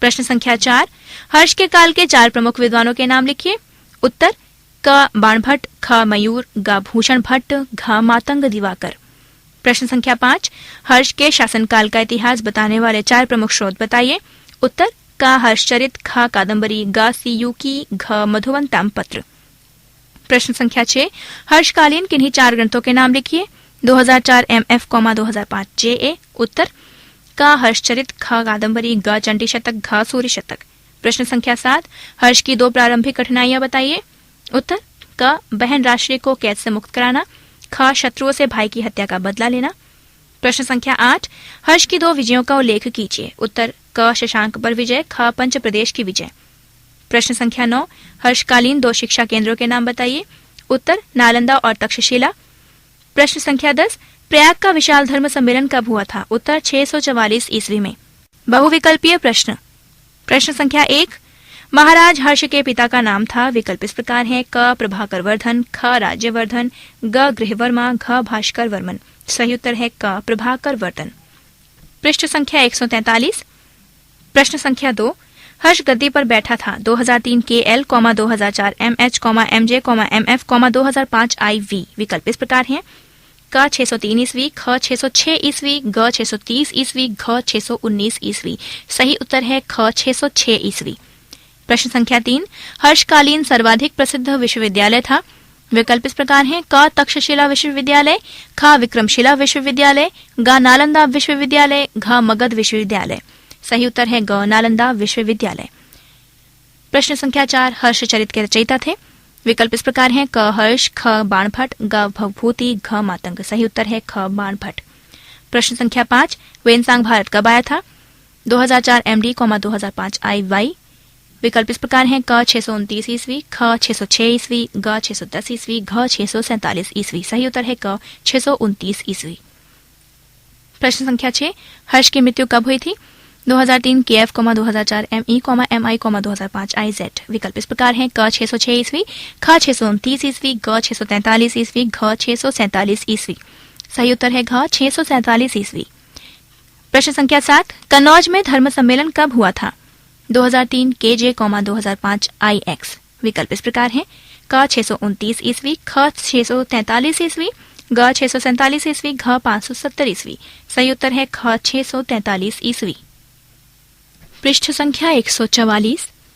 प्रश्न संख्या 4, हर्ष के काल के 4 प्रमुख विद्वानों के नाम लिखिए। उत्तर क बाणभट्ट, ख मयूर, ग भूषण भट्ट, घ मातंग दिवाकर। प्रश्न संख्या 5, हर्ष के शासनकाल का इतिहास बताने वाले 4 प्रमुख स्रोत बताइए। उत्तर क हर्षचरित, ख कादम्बरी, ग सीयूकी, घ मधुवन ताम्रपत्र। प्रश्न संख्या 6, हर्षकालीन किन्हीं 4 ग्रंथों के नाम लिखिए। 2004 MF, 2005 JA। उत्तर क हर्षचरित, ख कादम्बरी, ग चंडी शतक, घ सूर्य शतक। प्रश्न संख्या 7, हर्ष की 2 प्रारंभिक कठिनाइयां बताइए। उत्तर क बहन राष्ट्रीय को कैद से मुक्त कराना, ख शत्रुओं से भाई की हत्या का बदला लेना। प्रश्न संख्या 8, हर्ष की 2 विजयों का उल्लेख कीजिए। उत्तर क शशांक पर विजय, ख पंच प्रदेश की विजय। प्रश्न संख्या 9, हर्षकालीन 2 शिक्षा केंद्रों के नाम बताइए। उत्तर नालंदा और तक्षशिला। प्रश्न संख्या 10, प्रयाग का विशाल धर्म सम्मेलन कब हुआ था? उत्तर 644 ईस्वी में। बहुविकल्पीय प्रश्न। प्रश्न संख्या 1, महाराज हर्ष के पिता का नाम था। विकल्प इस प्रकार हैं, क प्रभाकर वर्धन, ख राज्यवर्धन, ग गृहवर्मा, घ भास्कर वर्मन। सही उत्तर है क प्रभाकर वर्धन। पृष्ठ संख्या 143। प्रश्न संख्या 2, हर्ष गद्दी पर बैठा था। 2003 KL, 2004 MH, MJ, MF, 2005 IV। विकल्प इस प्रकार हैं, क 603 ईस्वी, ख 606 ईस्वी, ग 630 ईस्वी, घ 619 ईस्वी। सही उत्तर है ख 606 ईस्वी। प्रश्न संख्या 3, हर्षकालीन सर्वाधिक प्रसिद्ध विश्वविद्यालय था। विकल्प इस प्रकार हैं, क तक्षशिला विश्वविद्यालय, ख विक्रमशिला विश्वविद्यालय, ग नालंदा विश्वविद्यालय, घ मगध विश्वविद्यालय। सही उत्तर है ग नालंदा विश्वविद्यालय। प्रश्न संख्या 4, हर्षचरित के रचयिता थे। विकल्प इस प्रकार हैं: क हर्ष, ख बाणभट्ट, ग भवभूति, घ मातंग। सही उत्तर है ख बाणभट्ट। प्रश्न संख्या 5, वेनसांग भारत कब आया था? 2004 MD, 2005 IY। विकल्प इस प्रकार हैं: क 629 ईस्वी, ख 606 ईस्वी, ग 610 ईस्वी, घ 647 ईस्वी। सही उत्तर है क 629 ईस्वी। प्रश्न संख्या 6, हर्ष की मृत्यु कब हुई थी? 2003 KF, 2004 ME, MI, 2005 IZ। विकल्प इस प्रकार हैं: क 606 ईस्वी, ख 629 ईस्वी, ग 643 ईस्वी, घ 647 ईस्वी। सही उत्तर है घ 647 ईस्वी। प्रश्न संख्या 7, कन्नौज में धर्म सम्मेलन कब हुआ था? 2003 KJ, 2005 IX। विकल्प इस प्रकार हैं: क 629 ईस्वी, ख 643 ईस्वी, ग 647 ईस्वी, घ 570 ईस्वी। सही उत्तर है ख 643 ईस्वी। पृष्ठ संख्या 144,